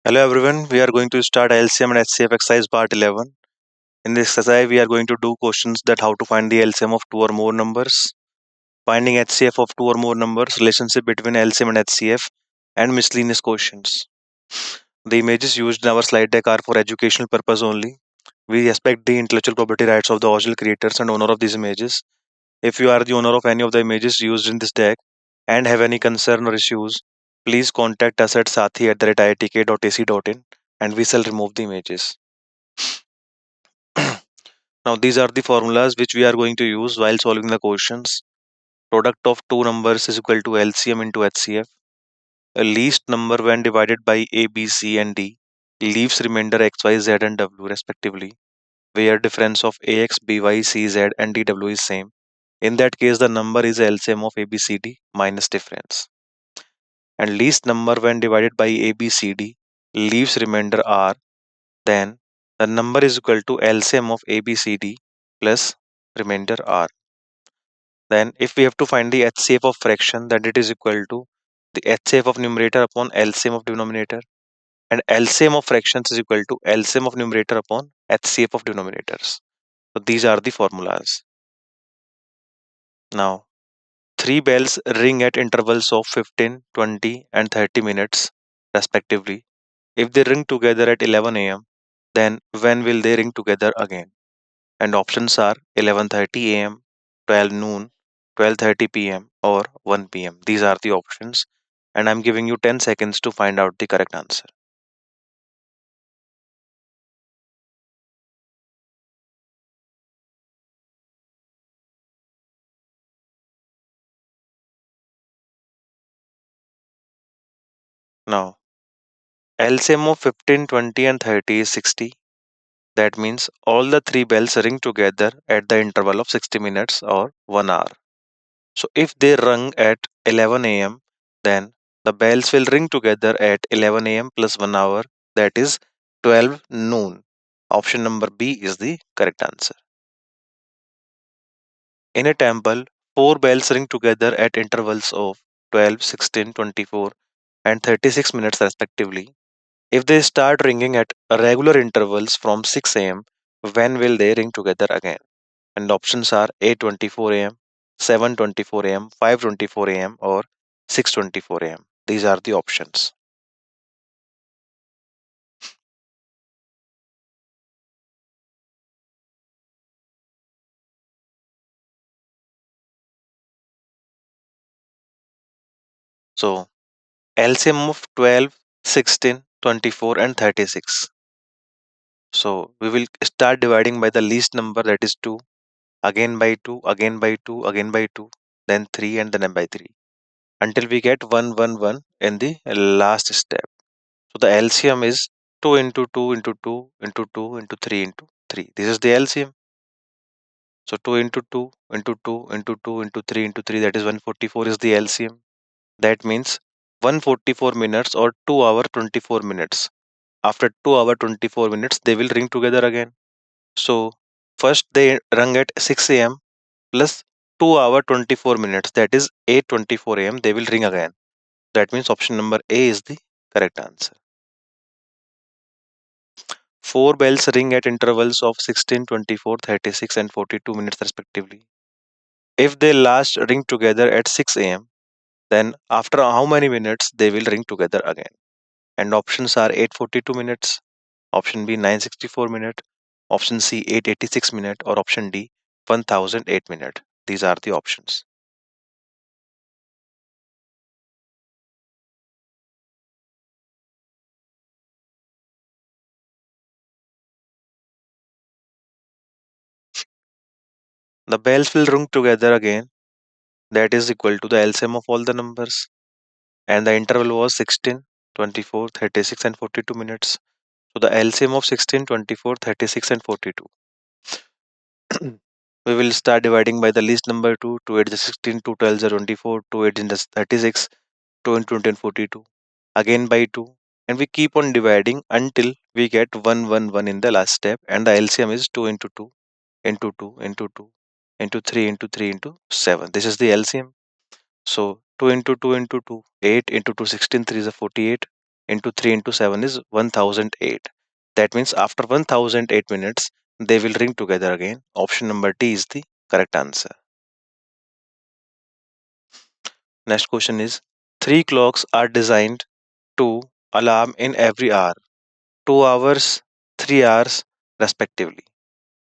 Hello everyone, we are going to start LCM and HCF exercise part 11. In this exercise, we are going to do questions that how to find the LCM of two or more numbers, finding HCF of two or more numbers, relationship between LCM and HCF, and miscellaneous questions. The images used in our slide deck are for educational purpose only. We respect the intellectual property rights of the original creators and owner of these images. If you are the owner of any of the images used in this deck and have any concern or issues, please contact us at sathi@iitk.ac.in and we shall remove the images. Now, these are the formulas which we are going to use while solving the questions. Product of two numbers is equal to LCM into HCF. A least number when divided by A, B, C, and D leaves remainder X, Y, Z, and W respectively, where difference of AX, BY, CZ, and DW is same. In that case, the number is LCM of ABCD minus difference. And least number when divided by ABCD leaves remainder R, then the number is equal to LCM of ABCD plus remainder R. Then if we have to find the HCF of fraction, then it is equal to the HCF of numerator upon LCM of denominator, and LCM of fractions is equal to LCM of numerator upon HCF of denominators. So these are the formulas. Now, three bells ring at intervals of 15, 20, and 30 minutes respectively. If they ring together at 11 a.m., then when will they ring together again? And options are 11:30 a.m., 12 noon, 12:30 p.m., or 1 p.m. These are the options, and I'm giving you 10 seconds to find out the correct answer. Now, LCM of 15, 20, and 30 is 60. That means all the three bells ring together at the interval of 60 minutes or 1 hour. So if they rung at 11 a.m., then the bells will ring together at 11 a.m. plus 1 hour, that is 12 noon. Option number B is the correct answer. In a temple, four bells ring together at intervals of 12, 16, 24, and 36 minutes respectively. If they start ringing at regular intervals from 6 am, when will they ring together again? And options are 8:24 am, 7:24 am, 5:24 am, or 6:24 am. These are the options. So LCM of 12, 16, 24, and 36. So we will start dividing by the least number, that is 2, again by 2, again by 2, again by 2, then 3, and then by 3, until we get 1, 1, 1 in the last step. So the LCM is 2 into 2 into 2 into 2 into 3 into 3. This is the LCM. So 2 into 2 into 2 into 2 into 3 into 3, that is 144 is the LCM. That means 144 minutes or 2 hour 24 minutes. After 2 hour 24 minutes, they will ring together again. So first they rung at 6 a.m. plus 2 hour 24 minutes, that is 8:24 a.m. they will ring again. That means option number A is the correct answer. Four bells ring at intervals of 16, 24, 36, and 42 minutes respectively. If they last ring together at 6 am, then after how many minutes they will ring together again? And options are 8:42 minutes, option B 964 minute, option C 886 minute, or option D 1008 minute. These are the options. The bells will ring together again, that is equal to the LCM of all the numbers, and the interval was 16, 24, 36, and 42 minutes. So the LCM of 16, 24, 36, and 42. We will start dividing by the least number 2, 2 8 is 16, 2 12 is 24, 2 8 is 36, 2 into 20 and 42. Again by 2. And we keep on dividing until we get 1, 1, 1 in the last step. And the LCM is 2 into 2 into 2 into 2 into 3 into 3 into 7. This is the LCM. So 2 into 2 into 2, 8 into 2, 16, 3 is a 48. into 3 into 7 is 1008. That means after 1008 minutes, they will ring together again. Option number D is the correct answer. Next question is, three clocks are designed to alarm in every hour, 2 hours, 3 hours, respectively.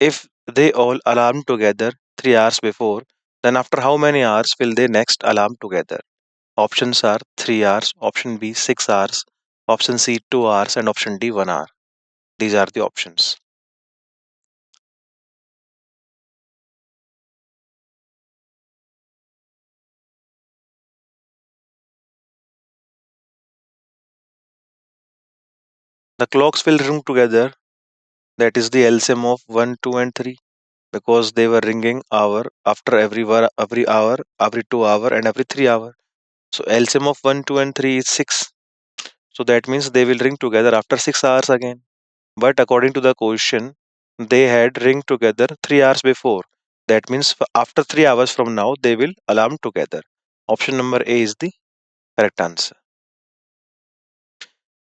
If they all alarm together 3 hours before, then after how many hours will they next alarm together? Options are 3 hours, option B 6 hours, option C 2 hours, and option D 1 hour. These are the options. The clocks will ring together, that is the LCM of 1, 2, and 3, because they were ringing hour after every hour, every 2 hour, and every 3 hour. So LCM of 1, 2, and 3 is 6. So that means they will ring together after 6 hours again. But according to the question, they had ring together 3 hours before. That means after 3 hours from now, they will alarm together. Option number A is the correct answer.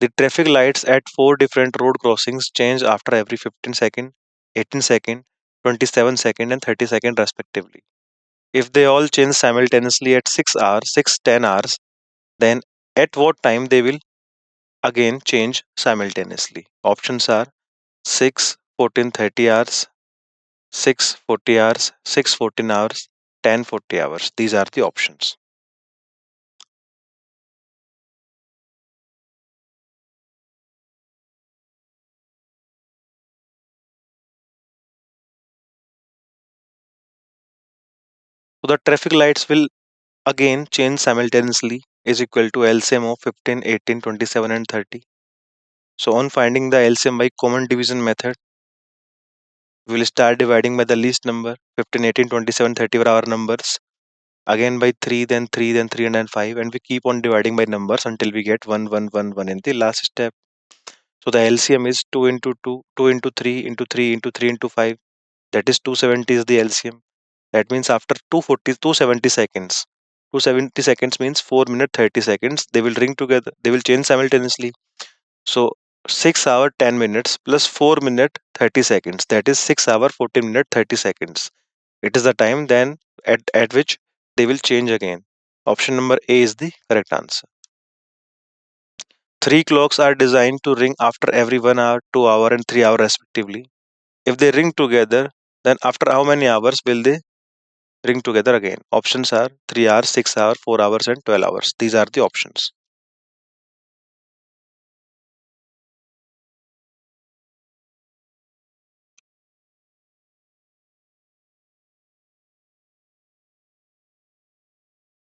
The traffic lights at four different road crossings change after every 15 second, 18 second, 27 second, and 30 second respectively. If they all change simultaneously at 6 hours, 6, 10 hours, then at what time they will again change simultaneously? Options are 6, 14, 30 hours, 6, 40 hours, 6, 14 hours, 10, 40 hours. These are the options. So the traffic lights will again change simultaneously is equal to LCM of 15, 18, 27, and 30. So on finding the LCM by common division method, we will start dividing by the least number. 15, 18, 27, 30 were our numbers. Again by 3, then 3, then 3, and then 5. And we keep on dividing by numbers until we get 1, 1, 1, 1 in the last step. So the LCM is 2 into 2, 2 into 3, into 3, into 3, into 5. That is 270 is the LCM. That means after 240, 270 seconds. 270 seconds means 4 minutes 30 seconds. They will ring together. They will change simultaneously. So 6 hour 10 minutes plus 4 minute 30 seconds. That is 6 hour 14 minute 30 seconds. It is the time then at which they will change again. Option number A is the correct answer. Three clocks are designed to ring after every 1 hour, 2 hour, and 3 hour respectively. If they ring together, then after how many hours will they ring together again? Options are 3 hours, 6 hours, 4 hours, and 12 hours. These are the options.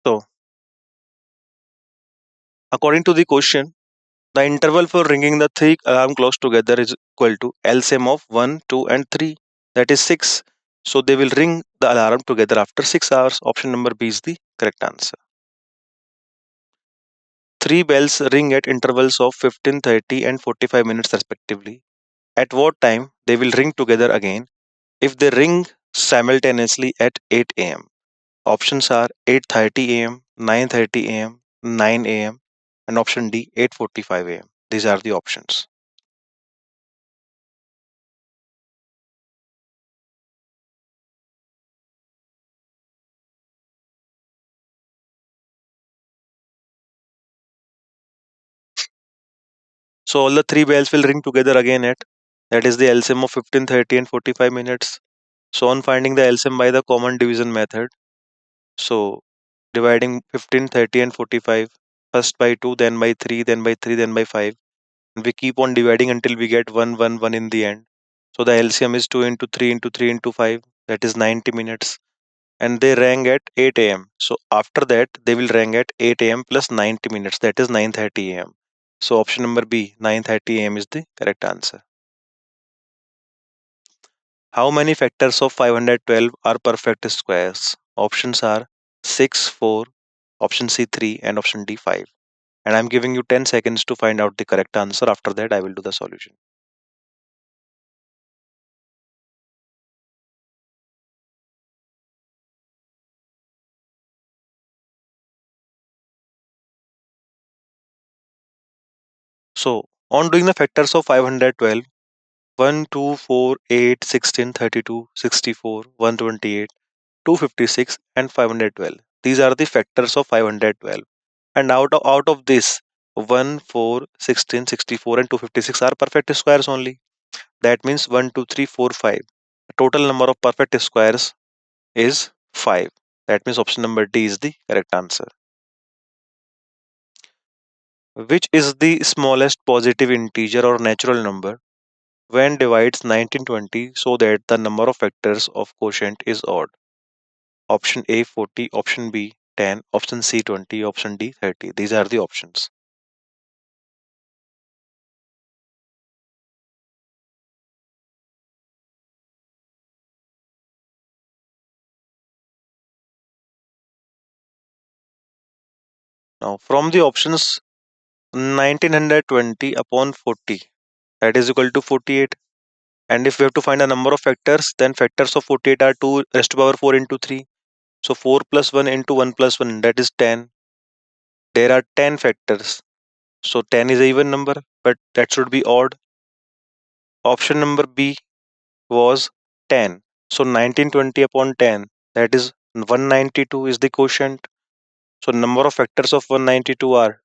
So, according to the question, the interval for ringing the three alarm clocks together is equal to LCM of 1, 2, and 3. That is 6. So, they will ring the alarm together after 6 hours. Option number B is the correct answer. Three bells ring at intervals of 15, 30, and 45 minutes respectively. At what time they will ring together again if they ring simultaneously at 8 a.m.? Options are 8:30 a.m., 9:30 a.m., 9 a.m., and option D 8:45 a.m. These are the options. So all the three bells will ring together again at, that is the LCM of 15, 30, and 45 minutes. So on finding the LCM by the common division method, so dividing 15, 30, and 45, first by 2, then by 3, then by 3, then by 5. And we keep on dividing until we get 1, 1, 1 in the end. So the LCM is 2 into 3 into 3 into 5, that is 90 minutes. And they rang at 8 a.m. So after that, they will rang at 8 a.m. plus 90 minutes, that is 9:30 a.m. So option number B, 9:30 a.m. is the correct answer. How many factors of 512 are perfect squares? Options are 6, 4, option C 3, and option D 5. And I'm giving you 10 seconds to find out the correct answer. After that, I will do the solution. So on doing the factors of 512, 1, 2, 4, 8, 16, 32, 64, 128, 256 and 512. These are the factors of 512. And out of this, 1, 4, 16, 64 and 256 are perfect squares only. That means 1, 2, 3, 4, 5. The total number of perfect squares is 5. That means option number D is the correct answer. Which is the smallest positive integer or natural number when divides 1920 so that the number of factors of quotient is odd? Option A 40, option B 10, option C 20, option D 30. These are the options. Now from the options, 1920 upon 40, that is equal to 48. And if we have to find a number of factors, then factors of 48 are 2 raised to power 4 into 3. So 4 plus 1 into 1 plus 1, that is 10. There are 10 factors. So 10 is a even number, but that should be odd. Option number B was 10. So 1920 upon 10, that is 192 is the quotient. So number of factors of 192 are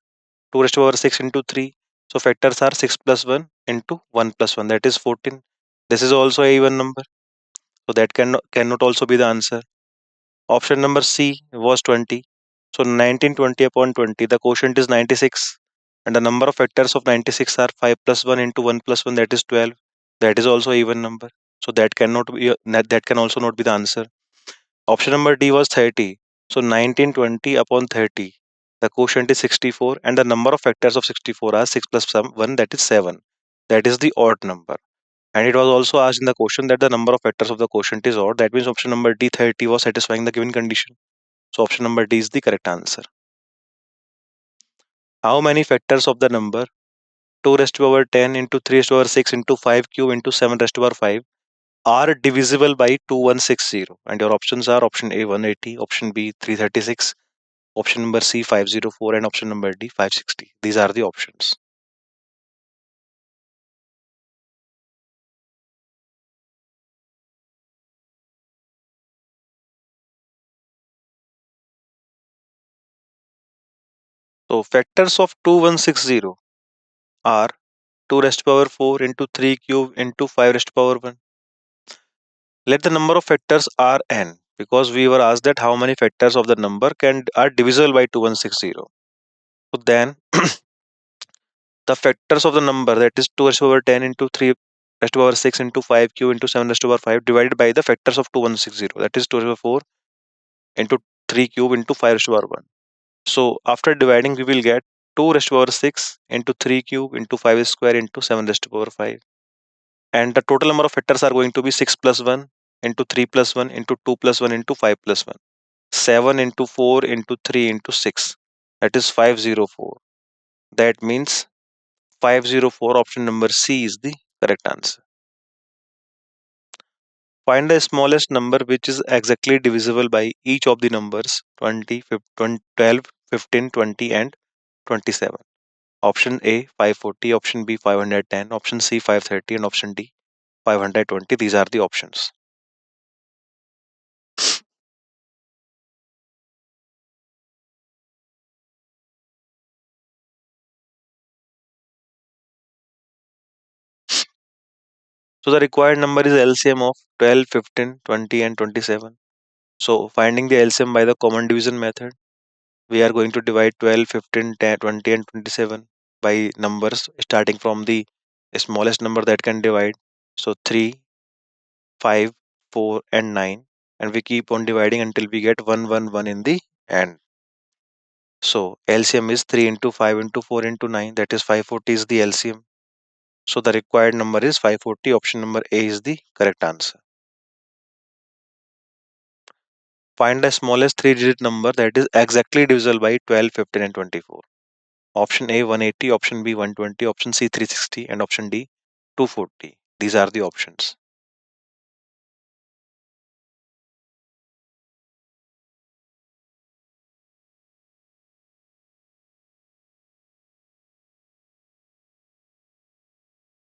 2 raised to power 6 into 3. So factors are 6 plus 1 into 1 plus 1, that is 14. This is also a even number. So that cannot also be the answer. Option number C was 20. So 1920 upon 20, the quotient is 96. And the number of factors of 96 are 5 plus 1 into 1 plus 1, that is 12. That is also even number. So that can also not be the answer. Option number D was 30. So 1920 upon 30, the quotient is 64 and the number of factors of 64 are 6 plus 1, that is 7. That is the odd number. And it was also asked in the question that the number of factors of the quotient is odd. That means option number D 30 was satisfying the given condition. So option number D is the correct answer. How many factors of the number 2 raised to power 10 into 3 raised to power 6 into 5 cube into 7 raised to power 5 are divisible by 2160? And your options are option A 180, option B 336, option number C 504 and option number D 560. These are the options. So factors of 2160 are 2 raised to power 4 into 3 cube into 5 raised to power 1. Let the number of factors are n, because we were asked that how many factors of the number are divisible by 2160. So then the factors of the number, that is 2 raised to power 10 into 3 raised to power 6 into 5 cube into 7 raised to power 5 divided by the factors of 2160, that is 2 raised to power 4 into 3 cube into 5 raised to power 1. So after dividing we will get 2 raised to power 6 into 3 cube into 5 square into 7 raised to power 5. And the total number of factors are going to be 6 plus 1 into 3 plus 1 into 2 plus 1 into 5 plus 1. 7 into 4 into 3 into 6. That is 504. That means 504, option number C is the correct answer. Find the smallest number which is exactly divisible by each of the numbers 20, 15, 12, 15, 20 and 27. Option A 540, option B 510, option C 530 and option D 520. These are the options. So the required number is LCM of 12, 15, 20 and 27. So finding the LCM by the common division method, we are going to divide 12, 15, 10, 20 and 27 by numbers starting from the smallest number that can divide. So 3, 5, 4 and 9, and we keep on dividing until we get 1, 1, 1 in the end. So LCM is 3 into 5 into 4 into 9, that is 540 is the LCM. So the required number is 540. Option number A is the correct answer. Find the smallest 3-digit number that is exactly divisible by 12, 15 and 24. Option A 180, option B 120, option C 360 and option D 240. These are the options.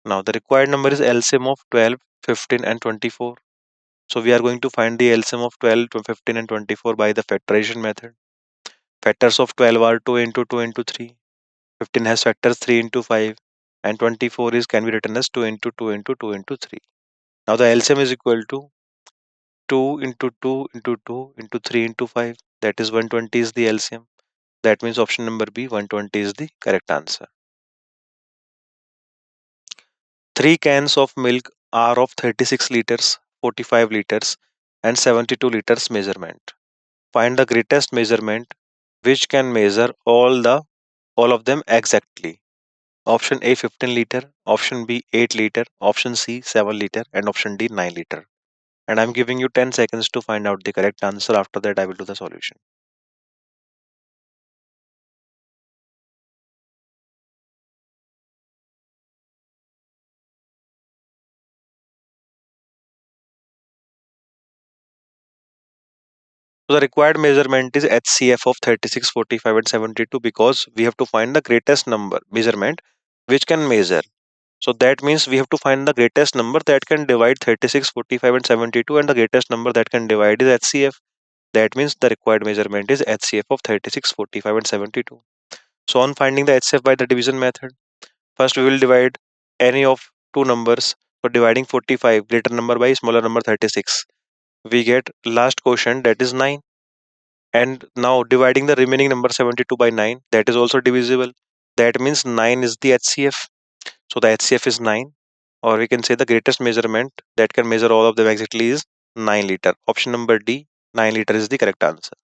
Now the required number is LCM of 12, 15 and 24. So we are going to find the LCM of 12, 15 and 24 by the factorization method. Factors of 12 are 2 into 2 into 3. 15 has factors 3 into 5. And 24 is can be written as 2 into 2 into 2 into 3. Now the LCM is equal to 2 into 2 into 2 into 3 into 5. That is 120 is the LCM. That means option number B, 120 is the correct answer. 3 cans of milk are of 36 liters, 45 liters, and 72 liters measurement. Find the greatest measurement which can measure all of them exactly. Option A 15 liter, option B 8 liter, option C 7 liter, and option D 9 liter. And I'm giving you 10 seconds to find out the correct answer. After that, I will do the solution. So the required measurement is HCF of 36, 45, and 72 because we have to find the greatest number measurement which can measure. So that means we have to find the greatest number that can divide 36, 45, and 72, and the greatest number that can divide is HCF. That means the required measurement is HCF of 36, 45, and 72. So on finding the HCF by the division method, first we will divide any of two numbers. For dividing 45, greater number by smaller number 36, we get last quotient that is 9. And now dividing the remaining number 72 by 9, that is also divisible. That means 9 is the HCF. So the HCF is 9, or we can say the greatest measurement that can measure all of them exactly is 9 liter. Option number D, 9 liter is the correct answer.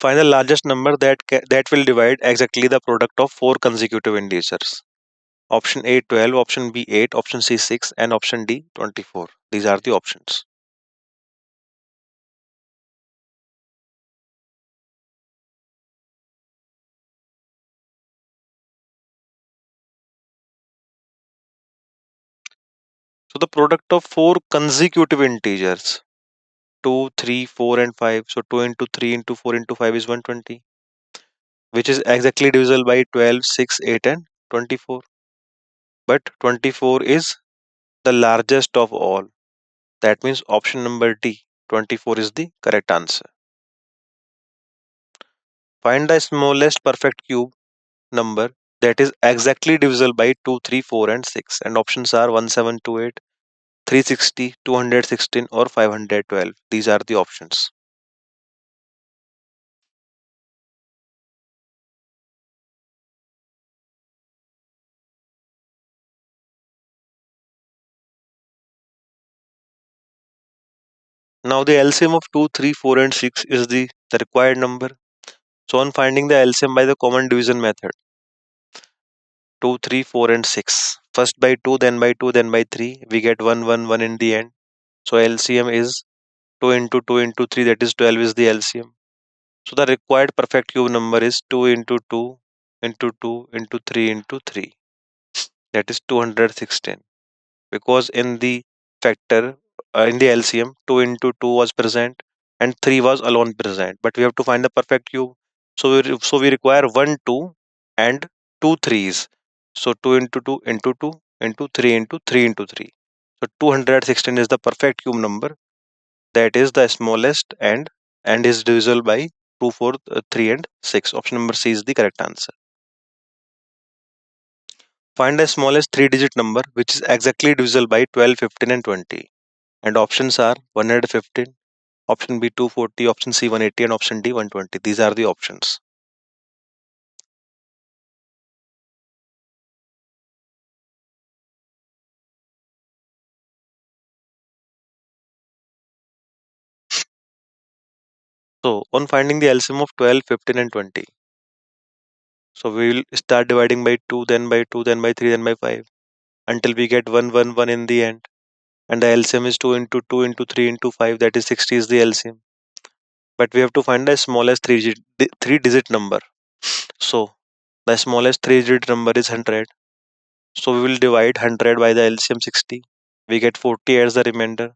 Find the largest number that will divide exactly the product of four consecutive integers. Option A 12, option B 8, option C 6, and option D 24. These are the options. So the product of four consecutive integers 2, 3, 4, and 5. So 2 into 3 into 4 into 5 is 120, which is exactly divisible by 12, 6, 8, and 24. But 24 is the largest of all. That means option number D, 24 is the correct answer. Find the smallest perfect cube number that is exactly divisible by 2, 3, 4, and 6. And options are 1728, 360, 216, or 512. These are the options. Now the LCM of 2, 3, 4, and 6 is the required number. So on finding the LCM by the common division method, 2, 3, 4, and 6. First by 2, then by 2, then by 3. We get 1, 1, 1 in the end. So LCM is 2 into 2 into 3, that is 12 is the LCM. So the required perfect cube number is 2 into 2 into 2 into 3 into 3. That is 216. Because in the factor, in the LCM, 2 into 2 was present and 3 was alone present. But we have to find the perfect cube. So we require 1, 2 and 2 threes. So 2 into 2 into 2 into 3 into 3 into 3. So 216 is the perfect cube number. That is the smallest and is divisible by 2, 4, 3 and 6. Option number C is the correct answer. Find the smallest 3-digit number which is exactly divisible by 12, 15 and 20. And options are 115, option B 240, option C 180, and option D 120. These are the options. So on finding the LCM of 12, 15 and 20. So we will start dividing by 2, then by 2, then by 3, then by 5 until we get 1, 1, 1 in the end. And the LCM is 2 into 2 into 3 into 5, that is 60 is the LCM. But we have to find the smallest three digit number. So the smallest three-digit number is 100. So we will divide 100 by the LCM 60. We get 40 as the remainder.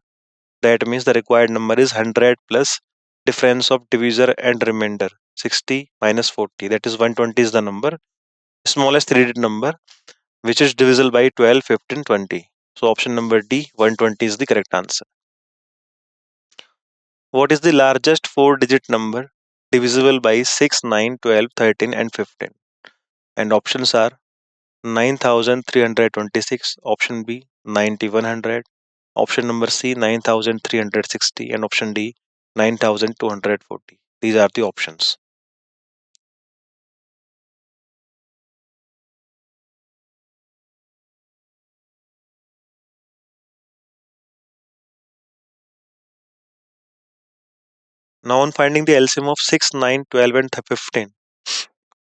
That means the required number is 100 plus difference of divisor and remainder 60 minus 40. That is 120 is the number. Smallest three-digit number. which is divisible by 12, 15, 20. So option number D, 120 is the correct answer. What is the largest four-digit number divisible by 6, 9, 12, 13, and 15? And options are 9326, option B 9100, option number C 9360, and option D 9240. These are the options. Now on finding the LCM of 6, 9, 12, and 15.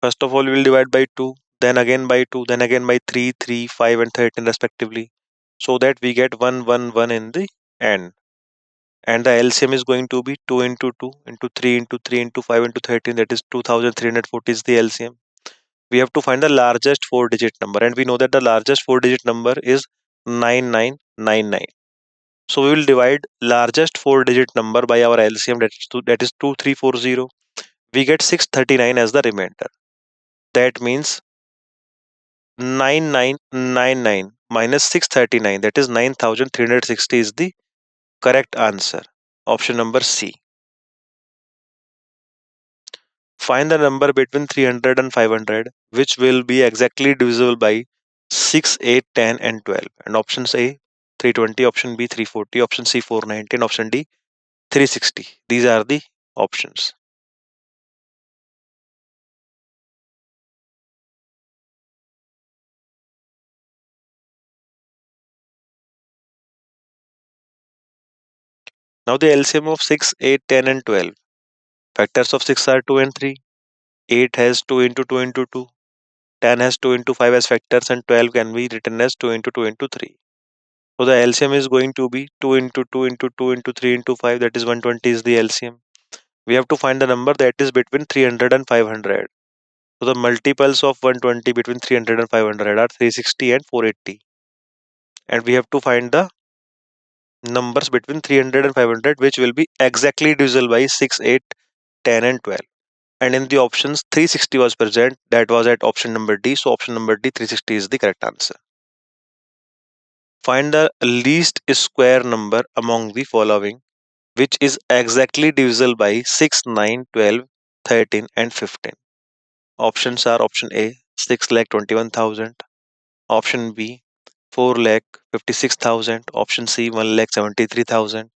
First of all, we will divide by 2, then again by 2, then again by 3, 3, 5, and 13 respectively, so that we get 1, 1, 1 in the end. And the LCM is going to be 2 into 2 into 3 into 3 into 5 into 13, that is 2340 is the LCM. We have to find the largest four-digit number, and we know that the largest four-digit number is 9999. So we will divide largest four-digit number by our LCM, that is 2340. We get 639 as the remainder. That means 9999 minus 639, that is 9360 is the correct answer. Option number C. Find the number between 300 and 500 which will be exactly divisible by 6, 8, 10, and 12. And options A 320, option B 340, option C 490, and option D 360. These are the options. Now the LCM of 6, 8, 10, and 12. Factors of 6 are 2 and 3. 8 has 2 into 2 into 2. 10 has 2 into 5 as factors, and 12 can be written as 2 into 2 into 3. So the LCM is going to be 2 into 2 into 2 into 3 into 5, that is 120 is the LCM. We have to find the number that is between 300 and 500. So the multiples of 120 between 300 and 500 are 360 and 480. And we have to find the numbers between 300 and 500 which will be exactly divisible by 6, 8, 10, and 12. And in the options 360 was present, that was at option number D. So option number D 360 is the correct answer. Find the least square number among the following which is exactly divisible by 6, 9, 12, 13, and 15. Options are option A 6,21,000, option B 4,56,000, option C 1,73,000,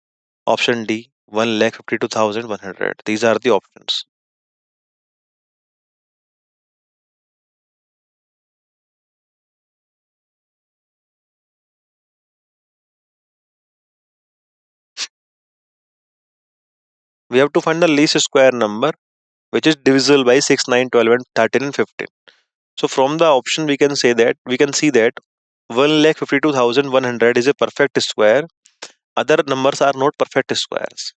option D 1,52,100. These are the options. We have to find the least square number which is divisible by 6, 9, 12, and 13 and 15. So from the option we can see that 1,52,100 is a perfect square. Other numbers are not perfect squares.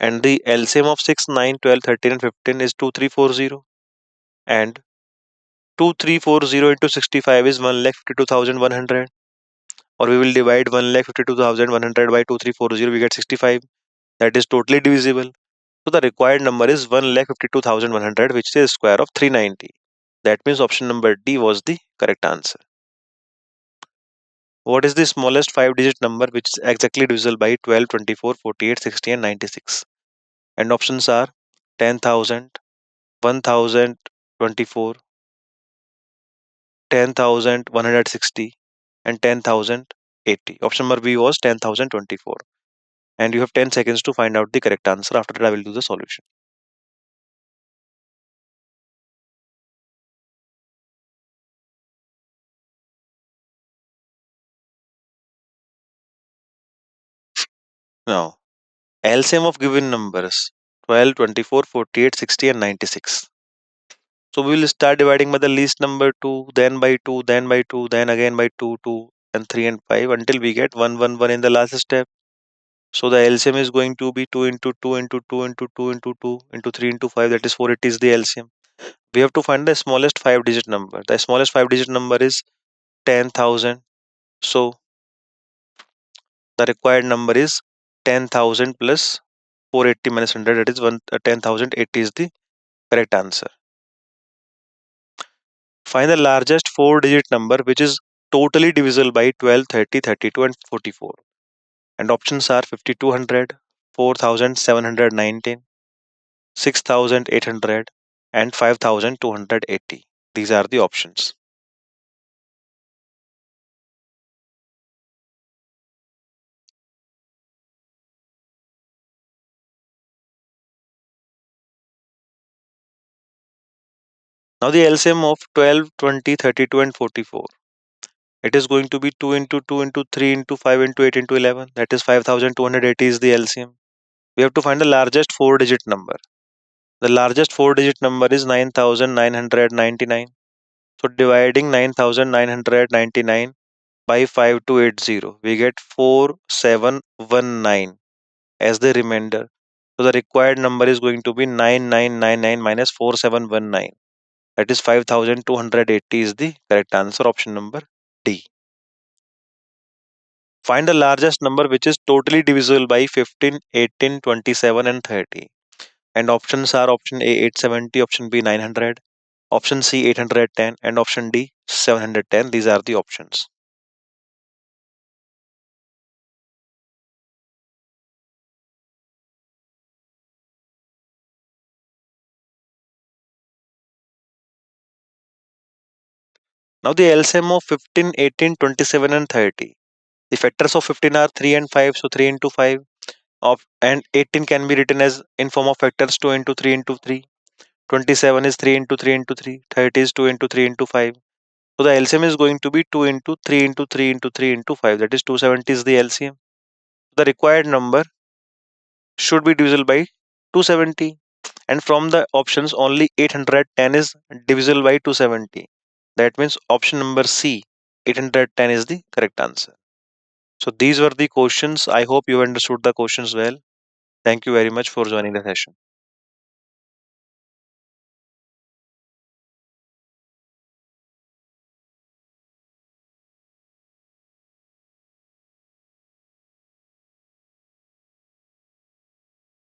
And the LCM of 6, 9, 12, 13, and 15 is 2340. And 2340 into 65 is 1,52,100. Or we will divide 1,52,100 by 2340, we get 65. That is totally divisible. So the required number is 1,52,100, which is a square of 390. That means option number D was the correct answer. What is the smallest five-digit number which is exactly divisible by 12, 24, 48, 60, and 96? And options are 10,000, 1,024, 10,160, and 10,080. Option number B was 10,024. And you have 10 seconds to find out the correct answer. After that, I will do the solution. Now, LCM of given numbers 12, 24, 48, 60, and 96. So we will start dividing by the least number 2, then by 2, then by 2, then again by 2, 2, and 3 and 5 until we get 1, 1, 1 in the last step. So the LCM is going to be 2 into 2 into 2 into 2 into 2 into 3 into 5, that is 480 is the LCM. We have to find the smallest five-digit number. The smallest five-digit number is 10,000. So the required number is 10,000 plus 480 minus 100, that is 10,080 is the correct answer. Find the largest four-digit number which is totally divisible by 12, 30, 32, and 44? And options are 5200, 4719, 6800, and 5280. These are the options. Now the LCM of 12, 20, 32, and 44. It is going to be 2 into 2 into 3 into 5 into 8 into 11. That is 5280 is the LCM. We have to find the largest four digit number. The largest four digit number is 9999. So dividing 9999 by 5280, we get 4719 as the remainder. So the required number is going to be 9999 minus 4719. That is 5280 is the correct answer. Option number D. Find the largest number which is totally divisible by 15, 18, 27, and 30. And options are option A 870, option B 900, option C 810, and option D 710. These are the options. Now the LCM of 15, 18, 27, and 30. The factors of 15 are 3 and 5, so 3 into 5. And 18 can be written as in form of factors 2 into 3 into 3. 27 is 3 into 3 into 3. 30 is 2 into 3 into 5. So the LCM is going to be 2 into 3 into 3 into 3 into 5. That is 270 is the LCM. The required number should be divisible by 270. And from the options, only 810 is divisible by 270. That means option number C, 810 is the correct answer. So these were the questions. I hope you understood the questions well. Thank you very much for joining the session.